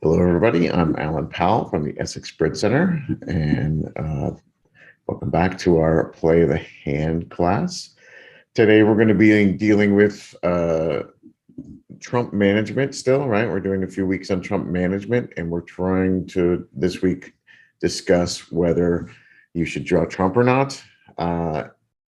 Hello, everybody. I'm Alan Powell from the Essex Bridge Center, and welcome back to our Play the Hand class. Today, we're going to be dealing with Trump management still, right? We're doing a few weeks on Trump management, and we're trying to, this week, discuss whether you should draw Trump or not,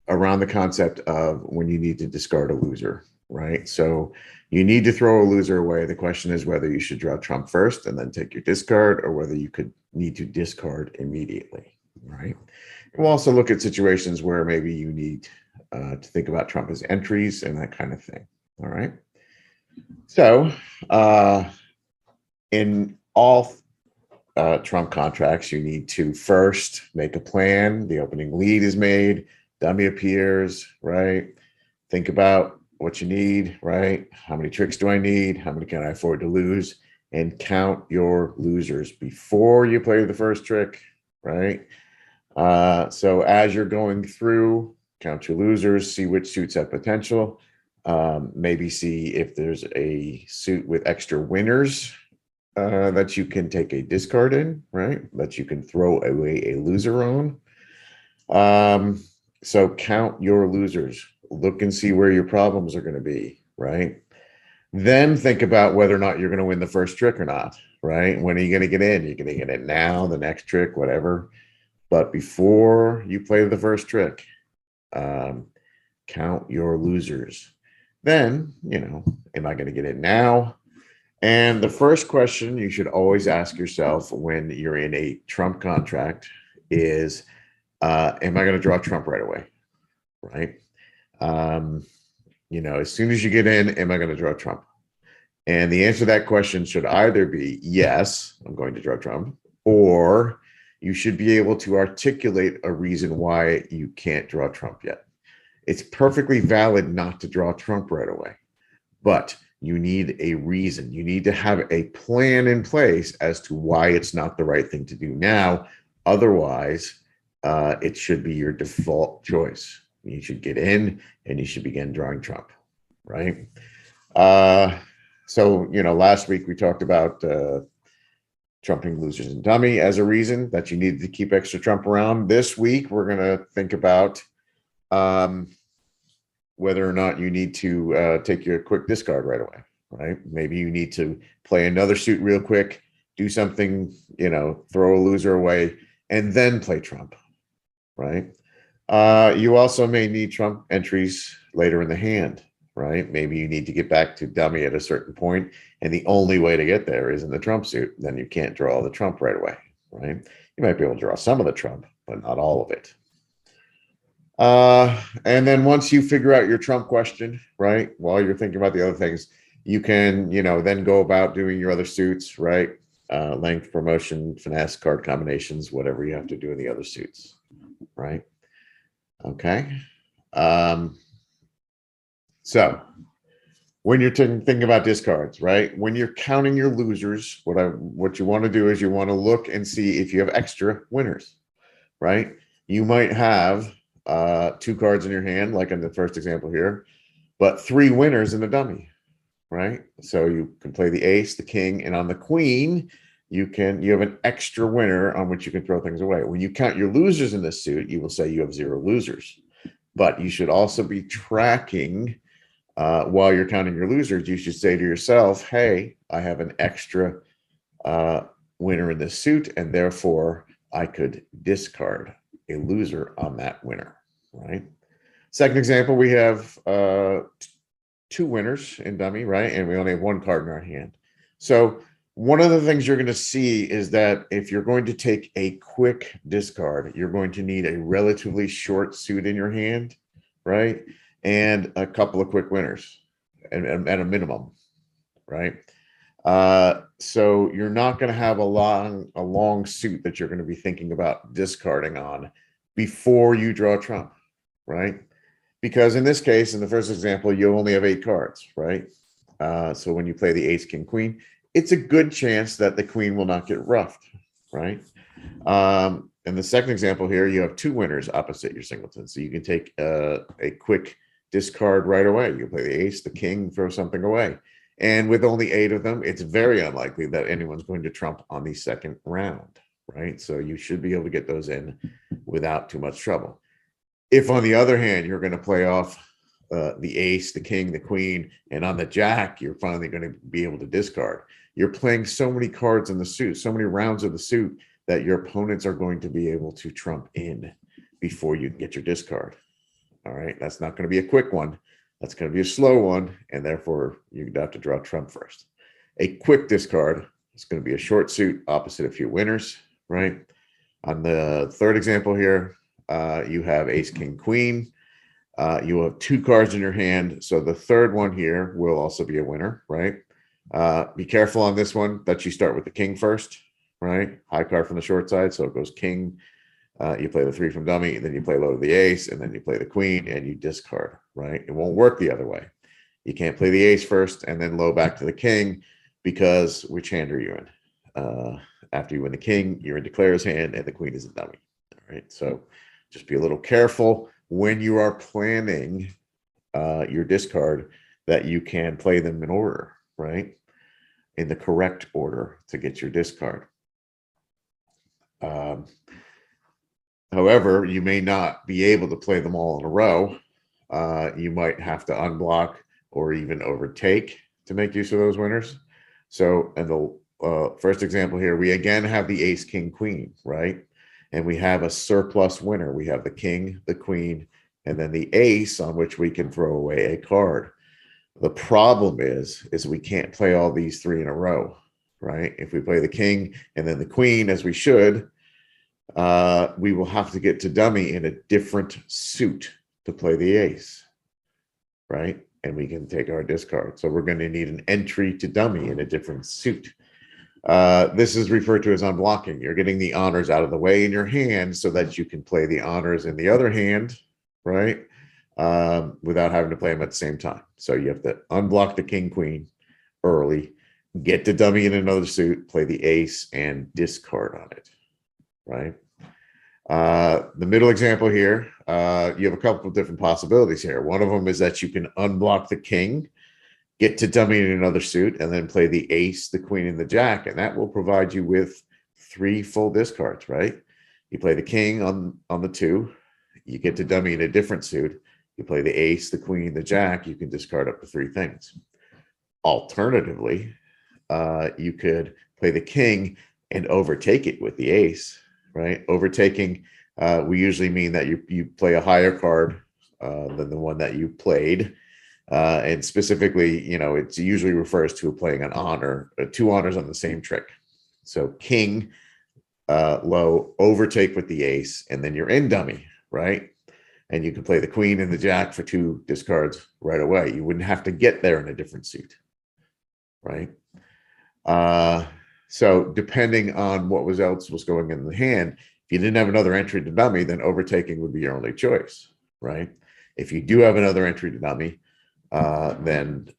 around the concept of when you need to discard a loser, right? So you need to throw a loser away. The question is whether you should draw Trump first and then take your discard, or whether you could need to discard immediately, right? We'll also look at situations where maybe you need to think about Trump as entries and that kind of thing, all right? So in all Trump contracts, you need to first make a plan. The opening lead is made, dummy appears, right? Think about what you need, right? How many tricks do I need? How many can I afford to lose? And count your losers before you play the first trick, right? So as you're going through, count your losers, see which suits have potential. Maybe see if there's a suit with extra winners that you can take a discard in, right? That you can throw away a loser on. So count your losers. Look and see where your problems are going to be, right? Then think about whether or not you're going to win the first trick or not, right? When are you going to get in? You're going to get in now, the next trick, whatever. But before you play the first trick, count your losers. Then, am I going to get in now? And the first question you should always ask yourself when you're in a Trump contract is, am I going to draw Trump right away? Right? As soon as you get in, am I going to draw Trump? And the answer to that question should either be yes, I'm going to draw Trump, or you should be able to articulate a reason why you can't draw Trump yet. It's perfectly valid not to draw Trump right away, but you need a reason. You need to have a plan in place as to why it's not the right thing to do now. Otherwise, it should be your default choice. You should get in and you should begin drawing Trump, right? So, last week we talked about trumping losers and dummy as a reason that you needed to keep extra Trump around. This week, we're going to think about whether or not you need to take your quick discard right away, right? Maybe you need to play another suit real quick, do something, throw a loser away, and then play Trump, right? You also may need Trump entries later in the hand, right? Maybe you need to get back to dummy at a certain point, and the only way to get there is in the Trump suit. Then you can't draw the Trump right away, right? You might be able to draw some of the Trump, but not all of it. And then once you figure out your Trump question, right, while you're thinking about the other things, you can, then go about doing your other suits, right? Length, promotion, finesse, card combinations, whatever you have to do in the other suits, right? Okay. So when you're thinking about discards, right? When you're counting your losers, what you want to do is you want to look and see if you have extra winners, right? You might have 2 cards in your hand, like in the first example here, but 3 winners in the dummy, right? So you can play the ace, the king, and on the queen, you have an extra winner on which you can throw things away. When you count your losers in this suit, you will say you have 0 losers. But you should also be tracking while you're counting your losers. You should say to yourself, hey, I have an extra winner in this suit, and therefore I could discard a loser on that winner, right? Second example, we have 2 winners in dummy, right? And we only have 1 card in our hand. So one of the things you're going to see is that if you're going to take a quick discard, you're going to need a relatively short suit in your hand, right? And a couple of quick winners at a minimum, right? So you're not going to have a long suit that you're going to be thinking about discarding on before you draw Trump, right? Because in this case, in the first example, you only have 8 cards, right? So when you play the ace, king, queen, it's a good chance that the queen will not get roughed, right? In the second example here, you have 2 winners opposite your singleton. So you can take a quick discard right away. You can play the ace, the king, throw something away. And with only 8 of them, it's very unlikely that anyone's going to trump on the second round, right? So you should be able to get those in without too much trouble. If, on the other hand, you're going to play off the ace, the king, the queen, and on the jack, you're finally going to be able to discard. You're playing so many cards in the suit, so many rounds of the suit, that your opponents are going to be able to trump in before you get your discard. All right, that's not going to be a quick one. That's going to be a slow one, and therefore you'd have to draw trump first. A quick discard is going to be a short suit opposite a few winners, right? On the third example here, you have ace, king, queen. You will have 2 cards in your hand. So the third one here will also be a winner, right? Be careful on this one that you start with the king first, right? High card from the short side. So it goes king. You play the 3 from dummy, then you play low to the ace, and then you play the queen and you discard, right? It won't work the other way. You can't play the ace first and then low back to the king, because which hand are you in? After you win the king, you're in declarer's hand and the queen is a dummy. All right. So just be a little careful when you are planning your discard that you can play them in order, right? In the correct order to get your discard. However, you may not be able to play them all in a row. You might have to unblock or even overtake to make use of those winners. So in the first example here, we again have the ace, king, queen, right? And we have a surplus winner. We have the king, the queen, and then the ace on which we can throw away a card. The problem is we can't play all these 3 in a row, right? If we play the king and then the queen, as we should, we will have to get to dummy in a different suit to play the ace, right? And we can take our discard. So we're going to need an entry to dummy in a different suit. This is referred to as unblocking. You're getting the honors out of the way in your hand so that you can play the honors in the other hand, right? Without having to play them at the same time. So you have to unblock the king, queen early, get to dummy in another suit, play the ace, and discard on it, right? The middle example here, you have a couple of different possibilities here. One of them is that you can unblock the king, get to dummy in another suit, and then play the ace, the queen, and the jack, and that will provide you with 3 full discards, right? You play the king on the 2, you get to dummy in a different suit, you play the ace, the queen, the jack, you can discard up to 3 things. Alternatively, you could play the king and overtake it with the ace, right? Overtaking, we usually mean that you play a higher card than the one that you played. And specifically, you know, it usually refers to playing an honor, 2 honors on the same trick. So king, low, overtake with the ace, and then you're in dummy, right? And you can play the queen and the jack for 2 discards right away. You wouldn't have to get there in a different suit, right? So depending on what else was going in the hand, if you didn't have another entry to dummy, then overtaking would be your only choice, right? If you do have another entry to dummy, then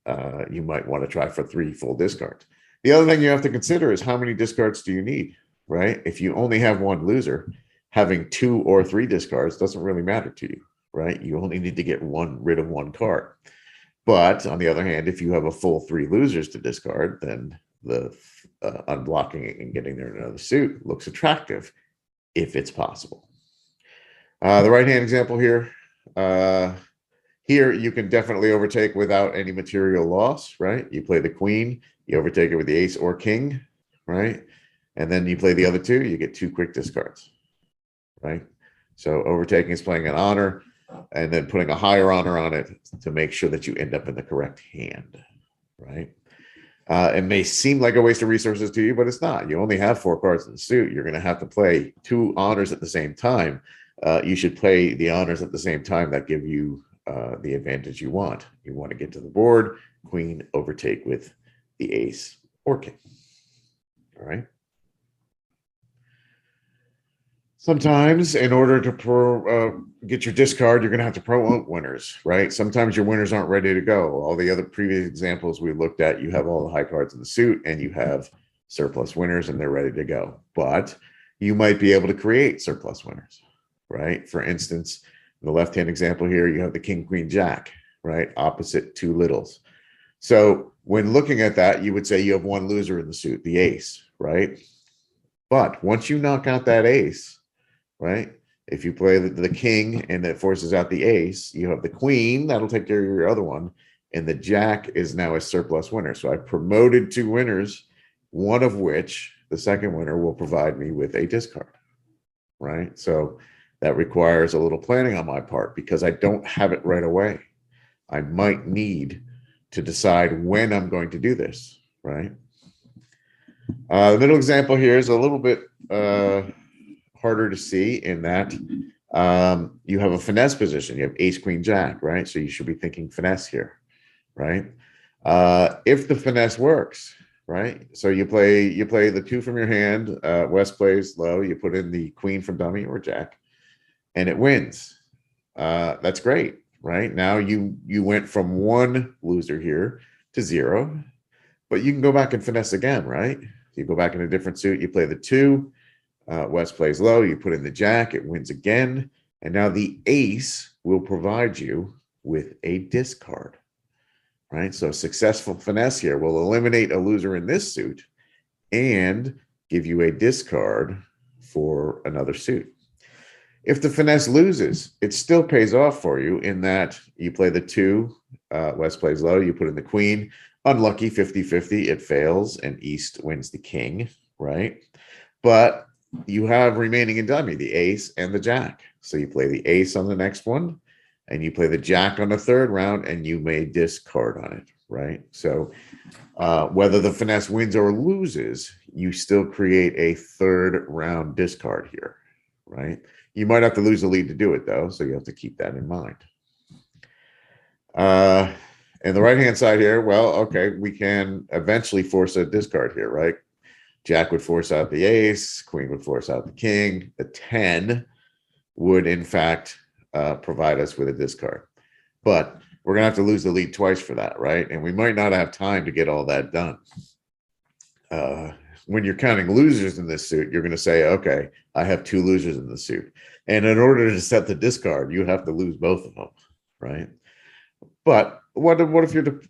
you might want to try for 3 full discards. The other thing you have to consider is how many discards do you need, right? If you only have 1 loser, having 2 or 3 discards doesn't really matter to you, right? You only need to get rid of 1 card. But on the other hand, if you have a full 3 losers to discard, then the unblocking and getting there in another suit looks attractive if it's possible. The right-hand example here, here you can definitely overtake without any material loss, right? You play the queen, you overtake it with the ace or king, right? And then you play the other 2, you get 2 quick discards, right? So overtaking is playing an honor and then putting a higher honor on it to make sure that you end up in the correct hand, right? It may seem like a waste of resources to you, but it's not. You only have 4 cards in the suit. You're going to have to play 2 honors at the same time. You should play the honors at the same time that give you the advantage you want. You want to get to the board, queen, overtake with the ace or king. All right. Sometimes in order to get your discard, you're going to have to promote winners, right? Sometimes your winners aren't ready to go. All the other previous examples we looked at, you have all the high cards in the suit and you have surplus winners and they're ready to go. But you might be able to create surplus winners, right? For instance, in the left-hand example here, you have the king, queen, jack, right? Opposite 2 littles. So When looking at that, you would say you have one loser in the suit, the ace, right? But once you knock out that ace, right? If you play the king and that forces out the ace, you have the queen, that'll take care of your other one. And the jack is now a surplus winner. So I promoted 2 winners, one of which, the second winner, will provide me with a discard, right? So that requires a little planning on my part because I don't have it right away. I might need to decide when I'm going to do this, right? The middle example here is a little bit harder to see in that you have a finesse position. You have ace, queen, jack, right? So you should be thinking finesse here, right? If the finesse works, right? So you play the 2 from your hand. West plays low. You put in the queen from dummy or jack, and it wins. That's great, right? Now you went from 1 loser here to 0, but you can go back and finesse again, right? You go back in a different suit. You play the 2. West plays low. You put in the jack. It wins again. And now the ace will provide you with a discard, right? So successful finesse here will eliminate a loser in this suit and give you a discard for another suit. If the finesse loses, it still pays off for you in that you play the 2, West plays low, you put in the queen. Unlucky, 50-50, it fails, and East wins the king, right? But you have remaining in dummy the ace and the jack. So you play the ace on the next one, and you play the jack on the 3rd round, and you may discard on it, right? So whether the finesse wins or loses, you still create a 3rd round discard here, right? You might have to lose the lead to do it, though, so you have to keep that in mind. And the right-hand side here, well, okay, we can eventually force a discard here, right? Jack would force out the ace, queen would force out the king. The 10 would, in fact, provide us with a discard. But we're going to have to lose the lead twice for that, right? And we might not have time to get all that done. When you're counting losers in this suit, you're going to say, okay, I have 2 losers in the suit. And in order to set the discard, you have to lose both of them, right? But what if your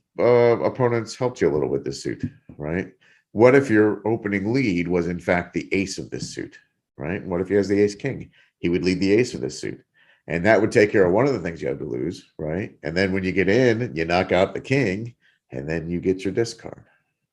opponents helped you a little with this suit, right? What if your opening lead was, in fact, the ace of this suit, right? What if he has the ace king? He would lead the ace of this suit. And that would take care of one of the things you have to lose, right? And then when you get in, you knock out the king, and then you get your discard,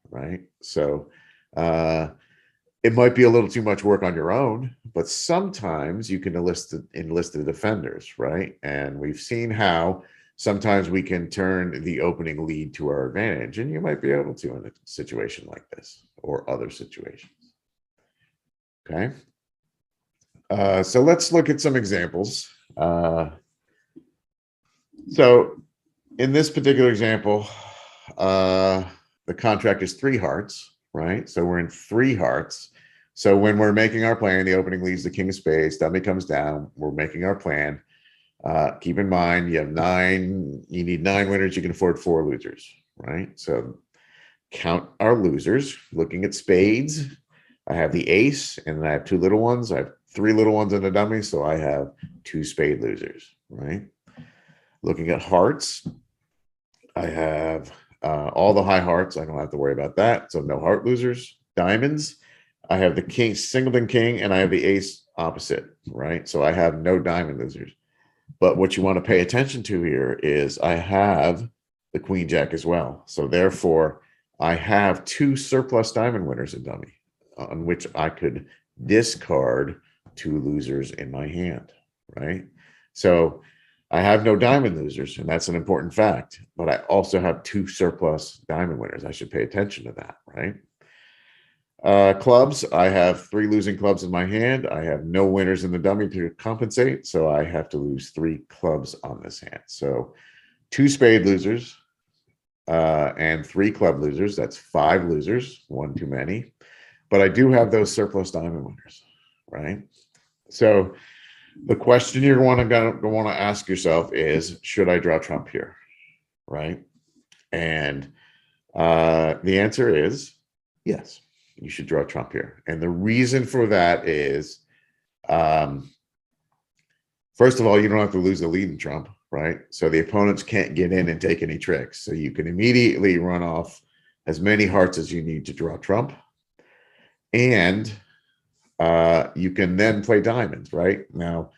right? So it might be a little too much work on your own, but sometimes you can enlist the defenders, right? And we've seen how sometimes we can turn the opening lead to our advantage, and you might be able to in a situation like this or other situations. Okay. So let's look at some examples. So in this particular example, the contract is 3 hearts, right? So we're in 3 hearts. So when we're making our plan, the opening leads the king of spades, dummy comes down, we're making our plan. Keep in mind, you need 9 winners, you can afford 4 losers, right? So count our losers, looking at spades. I have the ace, and I have 2 little ones. I have 3 little ones in the dummy, so I have 2 spade losers, right? Looking at hearts, I have all the high hearts. I don't have to worry about that, so no heart losers. Diamonds, I have the king, singleton king, and I have the ace opposite, right? So I have no diamond losers. But what you want to pay attention to here is I have the queen jack as well. So therefore, I have 2 surplus diamond winners in dummy on which I could discard 2 losers in my hand, right? So I have no diamond losers, and that's an important fact. But I also have 2 surplus diamond winners. I should pay attention to that, right? Clubs, I have 3 losing clubs in my hand. I have no winners in the dummy to compensate, so I have to lose 3 clubs on this hand. So 2 spade losers and 3 club losers. That's 5 losers, 1 too many. But I do have those surplus diamond winners, right? So the question you're going to ask yourself is, should I draw trump here, right? And the answer is yes. You should draw trump here. And the reason for that is, first of all, you don't have to lose the lead in trump, right? So the opponents can't get in and take any tricks. So you can immediately run off as many hearts as you need to draw trump. And you can then play diamonds, right? Now,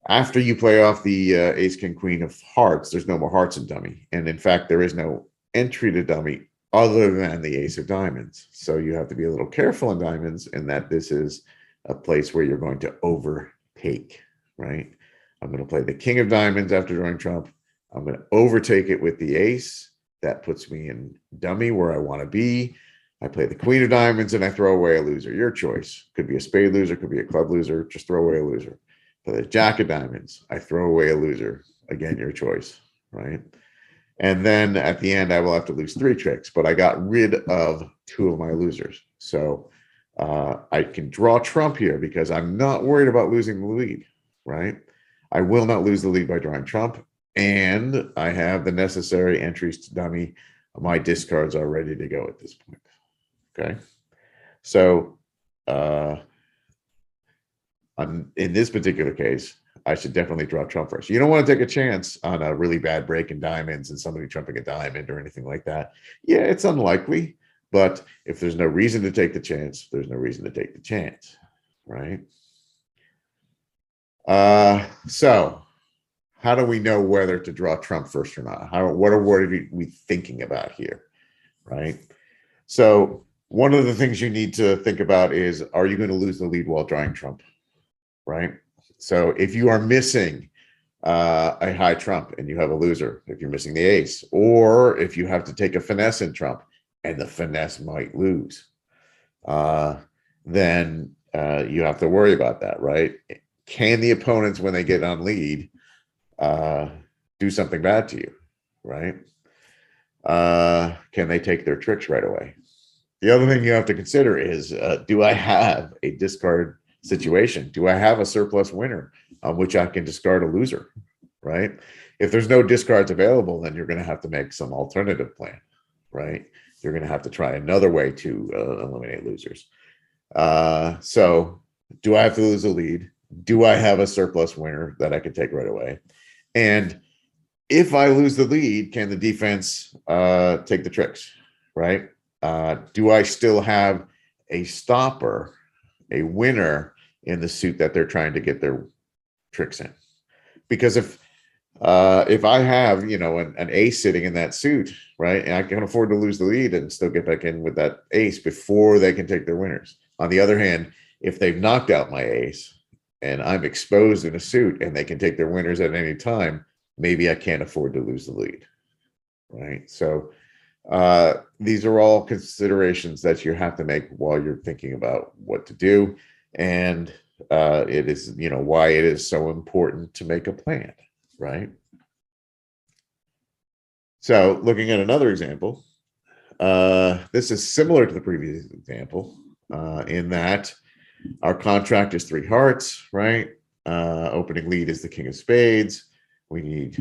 after you play off the ace, king, queen of hearts, there's no more hearts in dummy. And in fact, there is no entry to dummy other than the ace of diamonds. So you have to be a little careful in diamonds in that this is a place where you're going to overtake, right? I'm going to play the king of diamonds after drawing trump. I'm going to overtake it with the ace. That puts me in dummy where I want to be. I play the queen of diamonds and I throw away a loser. Your choice. Could be a spade loser, could be a club loser. Just throw away a loser. For the jack of diamonds, I throw away a loser. Again, your choice, right? And then at the end, I will have to lose 3 tricks, but I got rid of 2 of my losers. So I can draw trump here because I'm not worried about losing the lead, right? I will not lose the lead by drawing trump. And I have the necessary entries to dummy. My discards are ready to go at this point. Okay. So in this particular case, I should definitely draw trump first. You don't want to take a chance on a really bad break in diamonds and somebody trumping a diamond or anything like that. Yeah, it's unlikely, but if there's no reason to take the chance, there's no reason to take the chance, right? So how do we know whether to draw trump first or not? What are we thinking about here, right? So one of the things you need to think about is, are you going to lose the lead while drawing trump, right? So if you are missing a high trump and you have a loser, if you're missing the ace, or if you have to take a finesse in trump and the finesse might lose, then you have to worry about that, right? Can the opponents, when they get on lead, do something bad to you, right? Can they take their tricks right away? The other thing you have to consider is, do I have a discard situation? Do I have a surplus winner on which I can discard a loser, right? If there's no discards available, then you're going to have to make some alternative plan, right? You're going to have to try another way to eliminate losers. So do I have to lose a lead? Do I have a surplus winner that I can take right away? And if I lose the lead, can the defense take the tricks, right? Do I still have a stopper, a winner in the suit that they're trying to get their tricks in? Because if I have, you know, an ace sitting in that suit, right, and I can afford to lose the lead and still get back in with that ace before they can take their winners. On the other hand, if they've knocked out my ace and I'm exposed in a suit and they can take their winners at any time, maybe I can't afford to lose the lead, right? So these are all considerations that you have to make while you're thinking about what to do. And it is, you know, why it is so important to make a plan, right? So looking at another example, this is similar to the previous example in that our contract is 3 hearts, right? Opening lead is the king of spades. We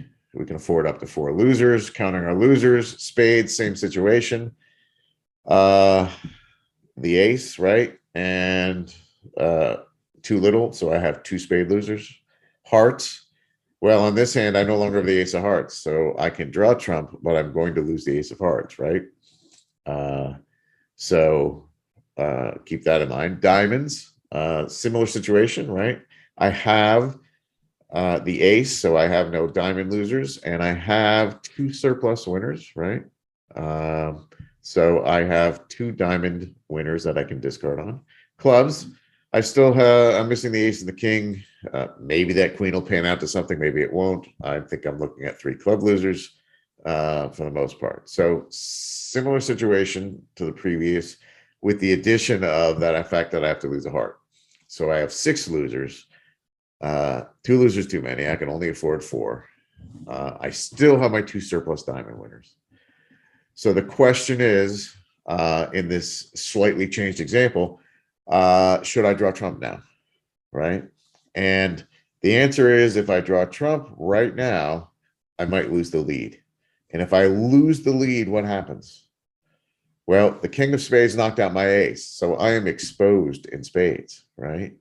can afford up to 4 losers, counting our losers. Spades, same situation. The ace, right? And 2 little, so I have 2 spade losers. Hearts, well, on this hand, I no longer have the ace of hearts, so I can draw trump, but I'm going to lose the ace of hearts, right? So keep that in mind. Diamonds, similar situation, right? I have the ace, so I have no diamond losers, and I have 2 surplus winners, right? So I have 2 diamond winners that I can discard on. Clubs, I still have, I'm missing the ace and the king. Maybe that queen will pan out to something, maybe it won't. I think I'm looking at 3 club losers for the most part. So similar situation to the previous, with the addition of that fact that I have to lose a heart. So I have 6 losers. 2 losers too many. I can only afford 4. I still have my 2 surplus diamond winners. So the question is, in this slightly changed example, should I draw trump now, right? And the answer is, if I draw trump right now, I might lose the lead. And if I lose the lead, what happens? Well, the king of spades knocked out my ace, so I am exposed in spades, right?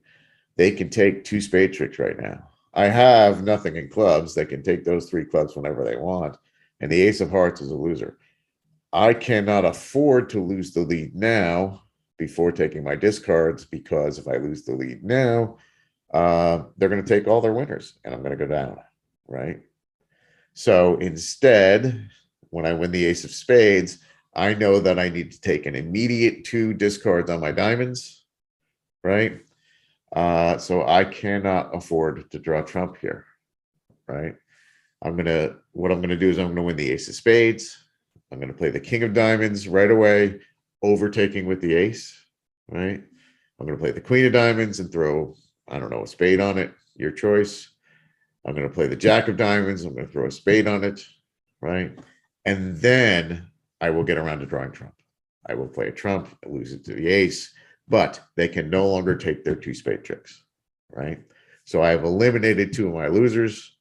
They can take 2 spade tricks right now. I have nothing in clubs. They can take those 3 clubs whenever they want. And the ace of hearts is a loser. I cannot afford to lose the lead now before taking my discards, because if I lose the lead now, they're going to take all their winners and I'm going to go down, right? So instead, when I win the ace of spades, I know that I need to take an immediate 2 discards on my diamonds, right? So I cannot afford to draw trump here, right? What I'm gonna do is I'm gonna win the ace of spades. I'm gonna play the king of diamonds right away, overtaking with the ace, right? I'm gonna play the queen of diamonds and throw, I don't know, a spade on it, your choice. I'm gonna play the jack of diamonds. I'm gonna throw a spade on it, right? And then I will get around to drawing trump. I will play a trump, I lose it to the ace, but they can no longer take their 2 spade tricks, right? So I have eliminated 2 of my losers.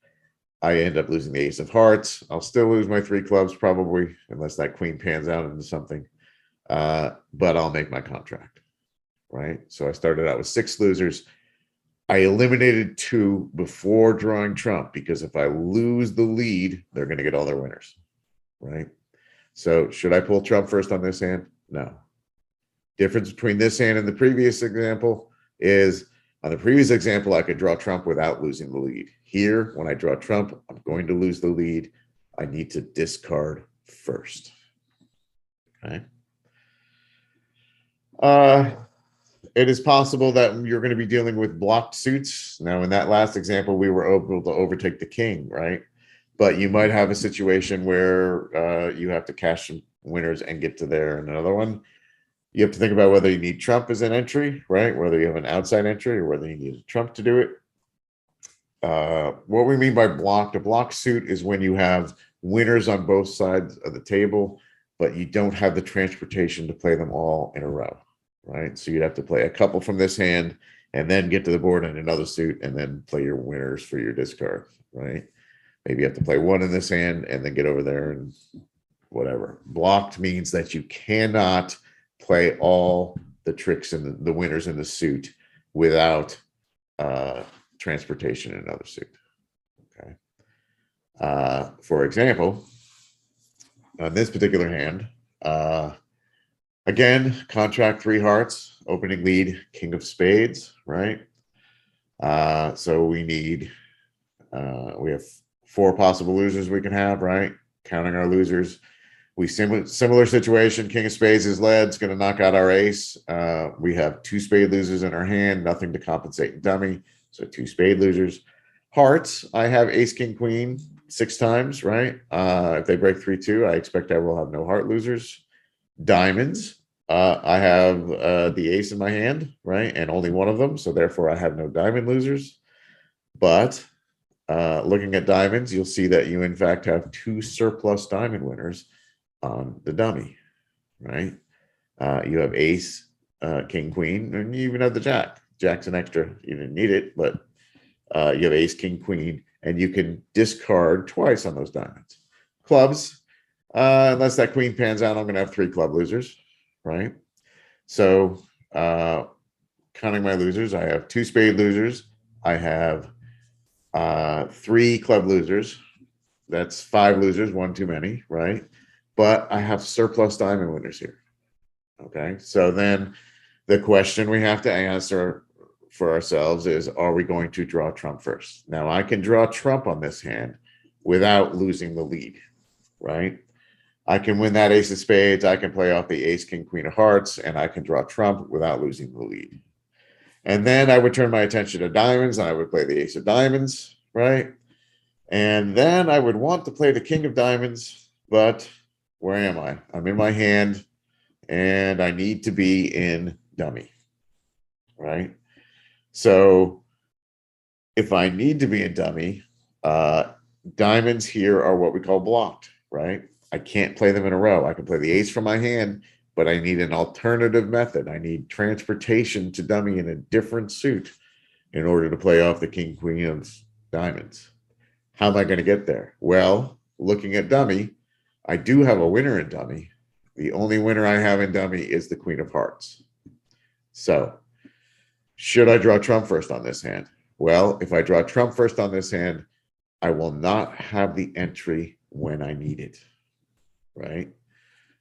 I end up losing the ace of hearts. I'll still lose my 3 clubs probably, unless that queen pans out into something. But I'll make my contract, right? So I started out with 6 losers. I eliminated 2 before drawing trump, because if I lose the lead, they're going to get all their winners, right? So should I pull trump first on this hand? No. Difference between this hand and the previous example is, on the previous example, I could draw trump without losing the lead. Here, when I draw trump, I'm going to lose the lead. I need to discard first. Okay. It is possible that you're going to be dealing with blocked suits. Now, in that last example, we were able to overtake the king, right? But you might have a situation where you have to cash some winners and get to there. And another one, you have to think about whether you need trump as an entry, right? Whether you have an outside entry or whether you need a trump to do it. What we mean by blocked, a blocked suit is when you have winners on both sides of the table, but you don't have the transportation to play them all in a row, right? So you'd have to play a couple from this hand and then get to the board in another suit and then play your winners for your discard, right? Maybe you have to play 1 in this hand and then get over there and whatever. Blocked means that you cannot play all the tricks and the winners in the suit without transportation in another suit. Okay. For example, on this particular hand, again, contract 3 hearts, opening lead, king of spades, right? So we have 4 possible losers we can have, right? Counting our losers. Similar situation, king of spades is led, it's going to knock out our ace. We have 2 spade losers in our hand, nothing to compensate in dummy, so 2 spade losers. Hearts, I have ace, king, queen 6 times, right? If they break 3-2, I expect I will have no heart losers. Diamonds, I have the ace in my hand, right? And only 1 of them, so therefore I have no diamond losers. But looking at diamonds, you'll see that you in fact have 2 surplus diamond winners on the dummy, right? You have ace, king, queen, and you even have the jack. Jack's an extra. You didn't need it, but you have ace, king, queen, and you can discard twice on those diamonds. Clubs, unless that queen pans out, I'm going to have 3 club losers, right? So counting my losers, I have 2 spade losers. I have 3 club losers. That's 5 losers, 1 too many, right? But I have surplus diamond winners here. Okay, so then the question we have to answer for ourselves is, are we going to draw trump first? Now, I can draw trump on this hand without losing the lead, right? I can win that ace of spades. I can play off the ace, king, queen of hearts, and I can draw trump without losing the lead. And then I would turn my attention to diamonds, and I would play the ace of diamonds, right? And then I would want to play the king of diamonds, but where am I? I'm in my hand, and I need to be in dummy, right? So if I need to be in dummy, diamonds here are what we call blocked, right? I can't play them in a row. I can play the ace from my hand, but I need an alternative method. I need transportation to dummy in a different suit in order to play off the king, queen of diamonds. How am I going to get there? Well, looking at dummy, I do have a winner in dummy. The only winner I have in dummy is the queen of hearts. So should I draw trump first on this hand? Well, if I draw trump first on this hand, I will not have the entry when I need it, right?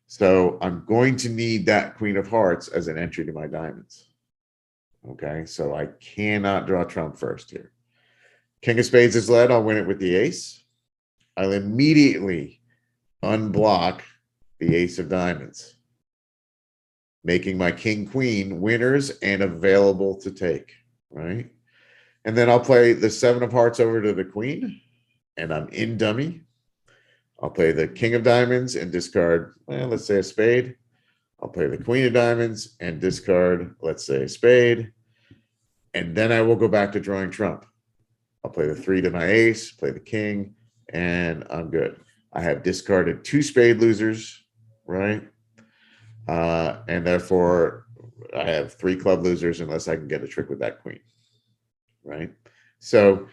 So I'm going to need that queen of hearts as an entry to my diamonds. Okay, so I cannot draw trump first here. King of spades is led. I'll win it with the ace. I'll immediately unblock the ace of diamonds, making my king queen winners and available to take, right? And then I'll play the seven of hearts over to the queen, and I'm in dummy. I'll play the king of diamonds and discard, well, let's say a spade. I'll play the queen of diamonds and discard, let's say a spade. And then I will go back to drawing trump. I'll play the three to my ace, play the king, and I'm good. I have discarded two spade losers, right? And therefore, I have three club losers unless I can get a trick with that queen, right? So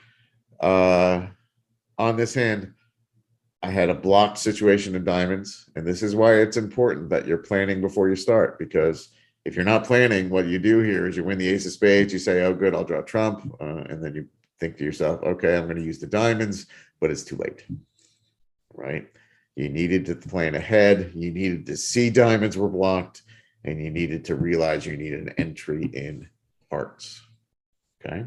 on this hand, I had a blocked situation in diamonds, and this is why it's important that you're planning before you start, because if you're not planning, what you do here is you win the ace of spades, you say, oh, good, I'll draw trump, and then you think to yourself, okay, I'm going to use the diamonds, but it's too late, right? You needed to plan ahead, you needed to see diamonds were blocked, and you needed to realize you needed an entry in hearts, okay?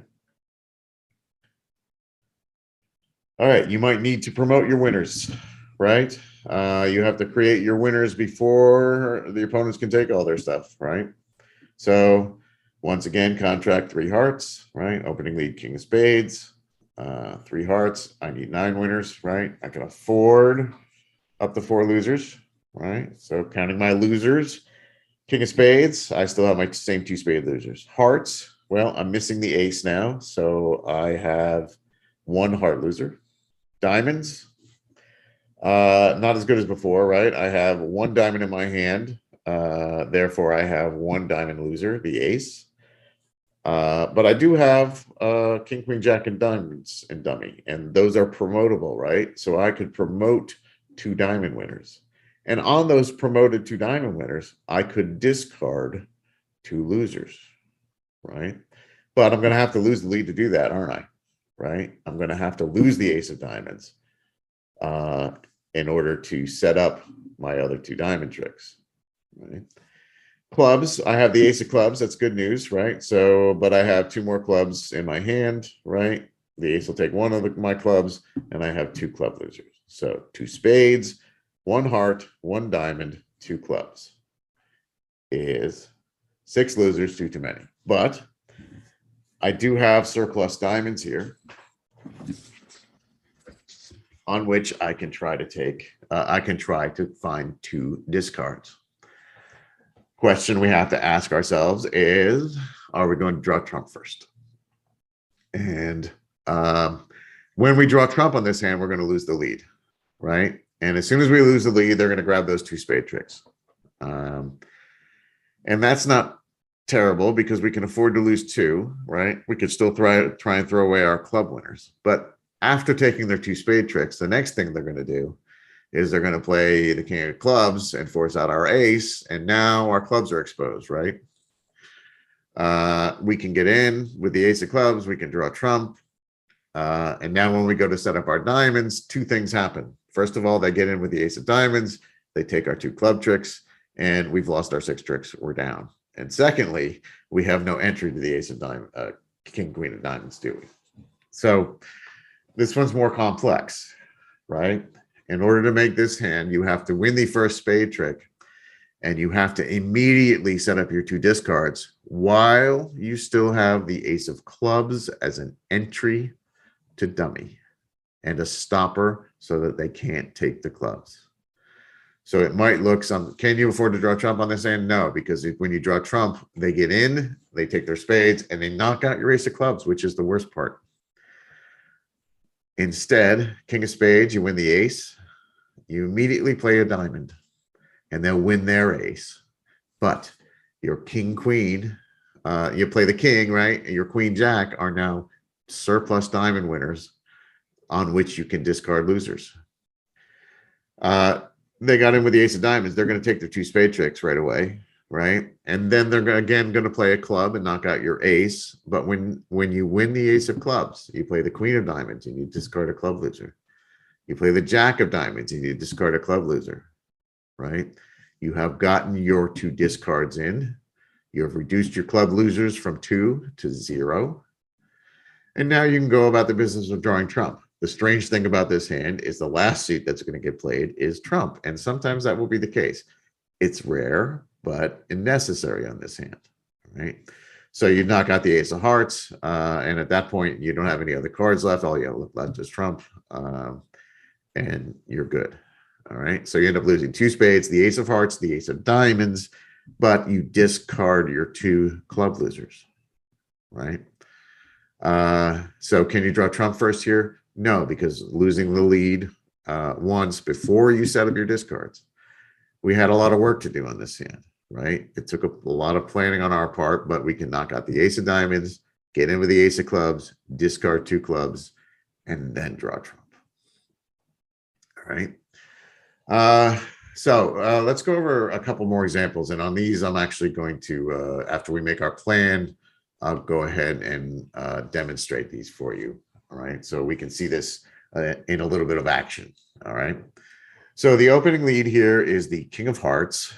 All right, you might need to promote your winners, right? You have to create your winners before the opponents can take all their stuff, right? So once again, contract three hearts, right? Opening lead, king of spades, three hearts. I need 9 winners, right? I can afford up to 4 losers, right? So counting my losers, king of spades, I still have my same 2 spade losers. Hearts, well, I'm missing the ace now, so I have 1 heart loser. Diamonds, not as good as before, right? I have 1 diamond in my hand. Therefore, I have 1 diamond loser, the ace. But I do have king, queen, jack, and diamonds in dummy, and those are promotable, right? So I could promote 2 diamond winners. And on those promoted 2 diamond winners, I could discard 2 losers, right? But I'm going to have to lose the lead to do that, aren't I? Right? I'm going to have to lose the ace of diamonds in order to set up my other 2 diamond tricks, right? Clubs, I have the ace of clubs. That's good news, right? So, but I have 2 more clubs in my hand, right? The ace will take 1 of my clubs, and I have 2 club losers. So 2 spades, 1 heart, 1 diamond, 2 clubs is 6 losers, 2 too many. But I do have surplus diamonds here on which I can try to take, I can try to find 2 discards. Question we have to ask ourselves is, are we going to draw trump first? And when we draw trump on this hand, we're going to lose the lead, right? And as soon as we lose the lead, they're going to grab those 2 spade tricks. And that's not terrible because we can afford to lose 2, right? We could still try and throw away our club winners. But after taking their 2 spade tricks, the next thing they're going to do is they're going to play the king of clubs and force out our ace, and now our clubs are exposed, right? We can get in with the ace of clubs, we can draw trump, and now when we go to set up our diamonds, 2 things happen. First of all, they get in with the ace of diamonds, they take our 2 club tricks, and we've lost our 6 tricks, we're down. And secondly, we have no entry to the ace of diamond, king, queen of diamonds, do we? So this one's more complex, right? In order to make this hand, you have to win the first spade trick, and you have to immediately set up your 2 discards while you still have the ace of clubs as an entry to dummy and a stopper so that they can't take the clubs. So it might look some, can you afford to draw trump on this hand? No, because when you draw trump, they get in, they take their spades, and they knock out your ace of clubs, which is the worst part. Instead, king of spades, you win the ace, you immediately play a diamond, and they'll win their ace. But your king, queen, you play the king, right? And your queen, jack are now surplus diamond winners on which you can discard losers. They got in with the ace of diamonds. They're going to take their 2 spade tricks right away, right? And then they're again going to play a club and knock out your ace. But when you win the ace of clubs, you play the queen of diamonds and you discard a club loser. You play the jack of diamonds and you discard a club loser, right? you have gotten your 2 discards in. You have reduced your club losers from 2 to 0. And now you can go about the business of drawing trump. The strange thing about this hand is the last suit that's going to get played is trump. And sometimes that will be the case. It's rare, but necessary on this hand, right? So you knock out the ace of hearts, and at that point, you don't have any other cards left. All you have left is trump, and you're good. All right. So you end up losing 2 spades, the ace of hearts, the ace of diamonds, but you discard your 2 club losers, right? So can you draw trump first here? No, because losing the lead once before you set up your discards. We had a lot of work to do on this hand, right? It took a lot of planning on our part, but we can knock out the ace of diamonds, get in with the ace of clubs, discard 2 clubs, and then draw trump. All right. So let's go over a couple more examples. And on these, I'm actually going to, after we make our plan, I'll go ahead and demonstrate these for you. All right. So we can see this in a little bit of action. All right. So the opening lead here is the king of hearts.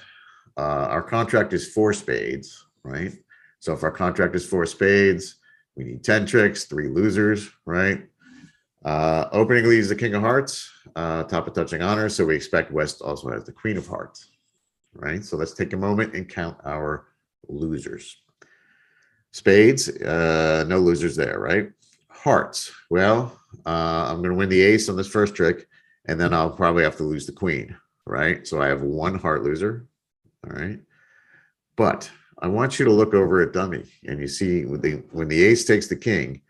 Our contract is 4 spades, right? So if our contract is 4 spades, we need 10 tricks, 3 losers, right? Opening lead is the king of hearts, top of touching honor. So we expect West also has the queen of hearts, right? So let's take a moment and count our losers. Spades, no losers there, right? Hearts, well, I'm going to win the ace on this first trick, and then I'll probably have to lose the queen, right? So I have 1 heart loser, all right? But I want you to look over at dummy, and you see when the ace takes the king,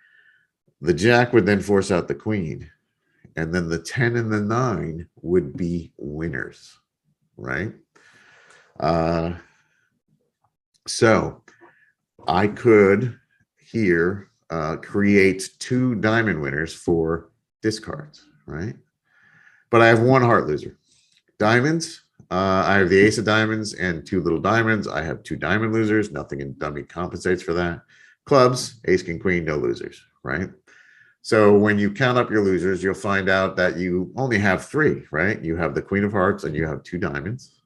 the jack would then force out the queen, and then the 10 and the 9 would be winners, right? So I could here create 2 diamond winners for discards, right? But I have 1 heart loser. Diamonds, I have the ace of diamonds and 2 little diamonds. I have 2 diamond losers. Nothing in dummy compensates for that. Clubs, ace, king, queen, no losers, right? So when you count up your losers, you'll find out that you only have 3, right? You have the queen of hearts and you have 2 diamonds.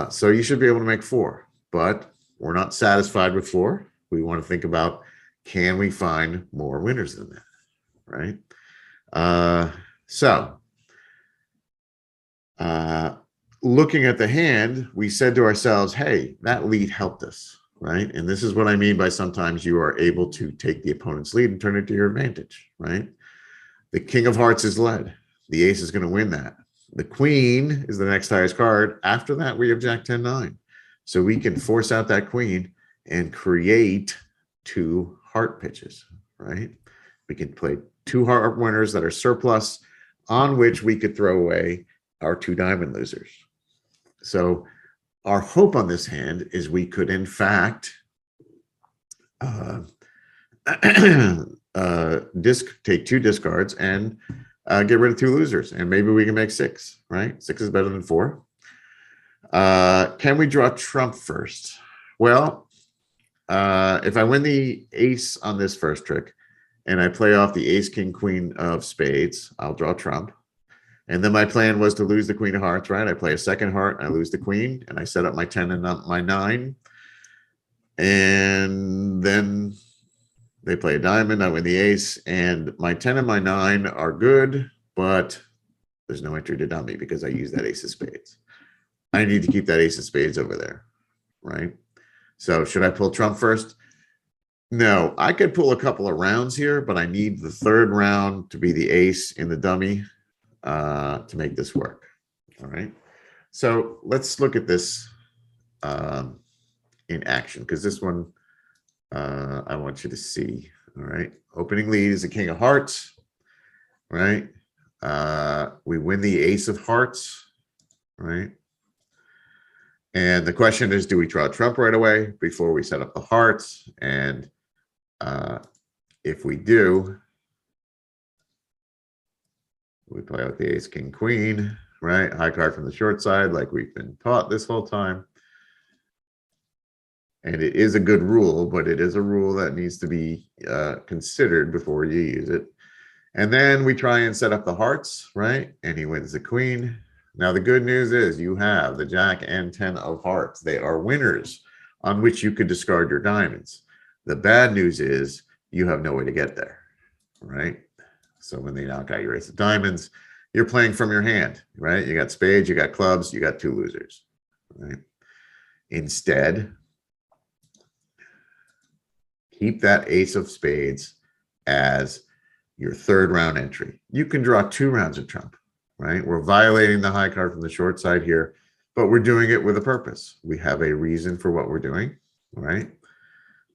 So you should be able to make 4, but we're not satisfied with 4. We want to think about, can we find more winners than that, right? Looking at the hand, we said to ourselves, hey, that lead helped us, right? And this is what I mean by sometimes you are able to take the opponent's lead and turn it to your advantage, right? The king of hearts is led. The ace is going to win that. The queen is the next highest card. After that, we have jack 10, 9. So we can force out that queen and create 2 heart pitches, right? We can play 2 heart winners that are surplus on which we could throw away our 2 diamond losers. So our hope on this hand is we could, in fact, take 2 discards and get rid of 2 losers, and maybe we can make 6, right? 6 is better than 4. Can we draw trump first? Well, if I win the ace on this first trick and I play off the ace, king, queen of spades, I'll draw trump. And then my plan was to lose the queen of hearts, right? I play a second heart, I lose the queen, and I set up my 10 and my 9. And then they play a diamond, I win the ace, and my 10 and my 9 are good, but there's no entry to dummy because I use that ace of spades. I need to keep that ace of spades over there, right? So should I pull trump first? No, I could pull a couple of rounds here, but I need the 3rd round to be the ace in the dummy to make this work. All right. So let's look at this in action, because this one I want you to see. All right. Opening lead is the king of hearts, right? We win the ace of hearts, right? And the question is, do we draw trump right away before we set up the hearts? And if we do, we play out the ace, king, queen, right? High card from the short side, like we've been taught this whole time. And it is a good rule, but it is a rule that needs to be considered before you use it. And then we try and set up the hearts, right? And he wins the queen, Now, the good news is you have the Jack and 10 of hearts. They are winners on which you could discard your diamonds. The bad news is you have no way to get there, right? So when they knock out your ace of diamonds, you're playing from your hand, right? You got spades, you got clubs, you got two losers, right? Instead, keep that ace of spades as your third round entry. You can draw 2 rounds of trump, right? We're violating the high card from the short side here, but we're doing it with a purpose. We have a reason for what we're doing, right?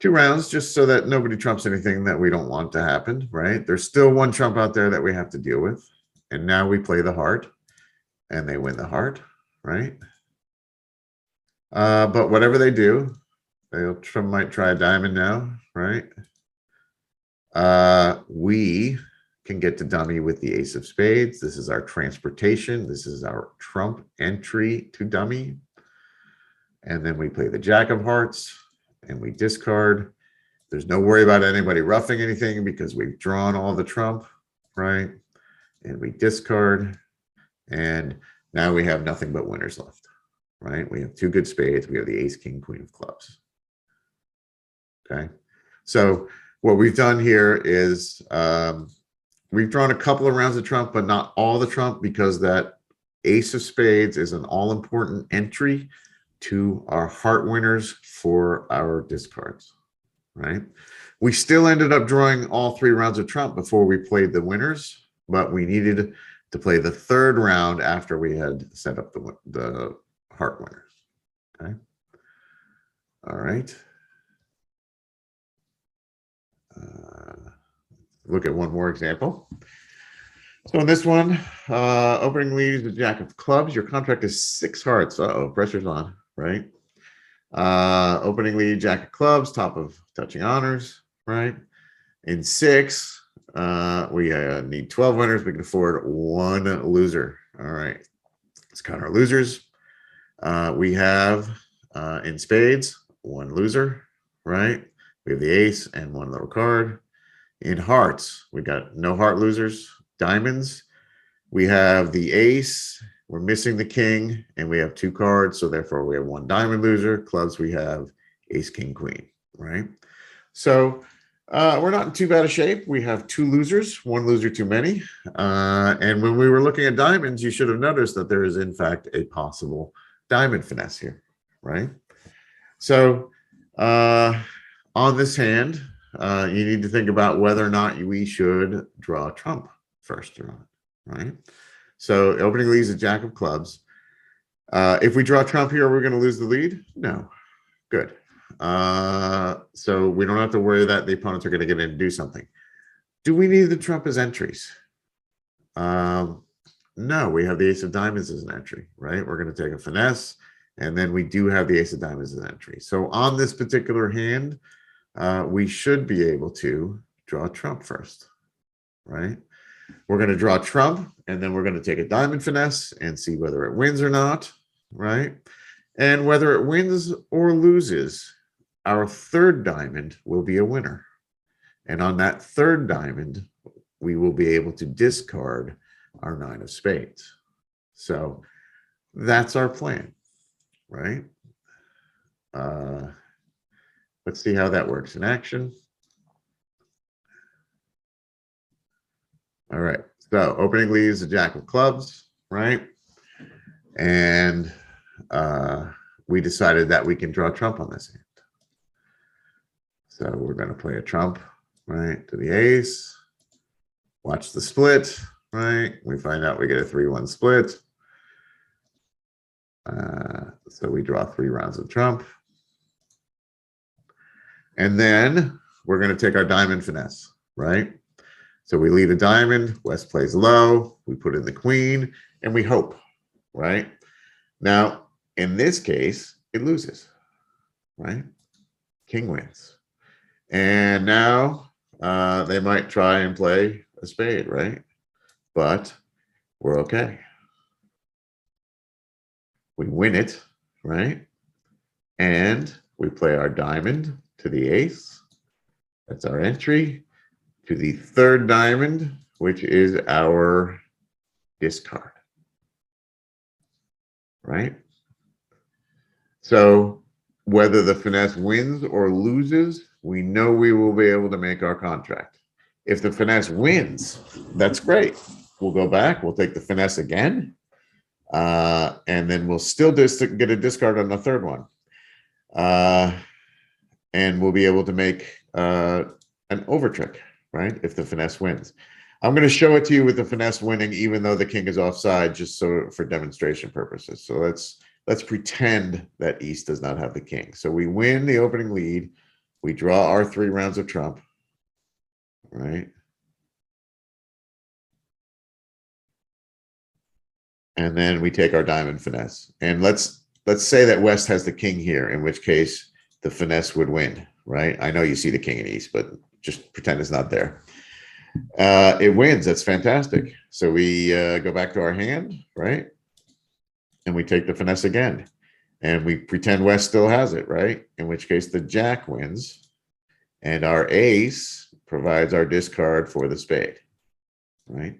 2 rounds just so that nobody trumps anything that we don't want to happen, right? There's still one trump out there that we have to deal with. And now we play the heart and they win the heart, right? But whatever they do, might try a diamond now, right? We can get to dummy with the ace of spades. This is our transportation. This is our trump entry to dummy. And then we play the jack of hearts and we discard. There's no worry about anybody roughing anything because we've drawn all the trump, right? And we discard. And now we have nothing but winners left, right? We have 2 good spades. We have the ace, king, queen of clubs. Okay. So what we've done here is we've drawn a couple of rounds of trump, but not all the trump because that ace of spades is an all-important entry to our heart winners for our discards, right? We still ended up drawing all 3 rounds of trump before we played the winners, but we needed to play the 3rd round after we had set up the heart winners, okay? All right. Look at one more example. So in this one, opening lead is the jack of clubs. Your contract is 6 hearts. Uh-oh, pressure's on, right? Opening lead, jack of clubs, top of touching honors, right? In 6, we need 12 winners. We can afford 1 loser. All right, let's count our losers. We have in spades 1 loser, right? We have the ace and 1 little card. In hearts, we got no heart losers. Diamonds, we have the ace. We're missing the king, and we have 2 cards, so therefore we have 1 diamond loser. Clubs, we have ace, king, queen, right? So we're not in too bad a shape. We have 2 losers, 1 loser too many. And when we were looking at diamonds, you should have noticed that there is, in fact, a possible diamond finesse here, right? So on this hand, you need to think about whether or not we should draw trump first or not, right? So opening lead is a jack of clubs. If we draw trump here, we're going to lose the lead? No. Good. So we don't have to worry that the opponents are going to get in and do something. Do we need the trump as entries? No, we have the ace of diamonds as an entry, right? We're going to take a finesse, and then we do have the ace of diamonds as an entry. So on this particular hand, we should be able to draw trump first, right? We're going to draw trump, and then we're going to take a diamond finesse and see whether it wins or not, right? And whether it wins or loses, our 3rd diamond will be a winner. And on that 3rd diamond, we will be able to discard our 9 of spades. So that's our plan, right? Let's see how that works in action. All right, so opening lead is a jack of clubs, right? And we decided that we can draw trump on this hand. So we're going to play a trump, right, to the ace. Watch the split, right? We find out we get a 3-1 split. So we draw 3 rounds of trump. And then we're going to take our diamond finesse, right? So we lead a diamond, West plays low, we put in the queen, and we hope, right? Now, in this case, it loses, right? King wins. And now they might try and play a spade, right? But we're okay. We win it, right? And we play our diamond to the ace. That's our entry to the 3rd diamond, which is our discard. right? So whether the finesse wins or loses, we know we will be able to make our contract. If the finesse wins, that's great. We'll go back, we'll take the finesse again, and then we'll still get a discard on the third one. And we'll be able to make an overtrick, right? If the finesse wins. I'm going to show it to you with the finesse winning, even though the king is offside, just so for demonstration purposes. So let's pretend that East does not have the king. So we win the opening lead. We draw our 3 rounds of trump, right? And then we take our diamond finesse. And let's say that West has the king here, in which case the finesse would win, right? I know you see the king in East, but just pretend it's not there. It wins. That's fantastic. So we go back to our hand, right? And we take the finesse again. And we pretend West still has it, right? In which case the jack wins. And our ace provides our discard for the spade, right?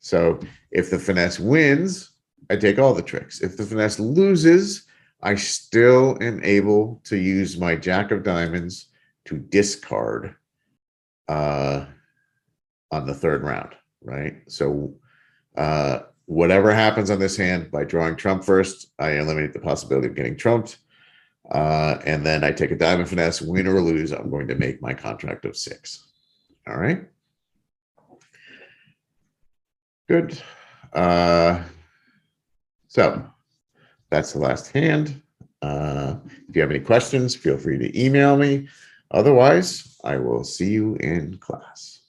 So if the finesse wins, I take all the tricks. If the finesse loses, I still am able to use my jack of diamonds to discard on the third round, right? So whatever happens on this hand, by drawing trump first, I eliminate the possibility of getting trumped. And then I take a diamond finesse, win or lose, I'm going to make my contract of 6. All right. Good. So that's the last hand. If you have any questions, feel free to email me. Otherwise, I will see you in class.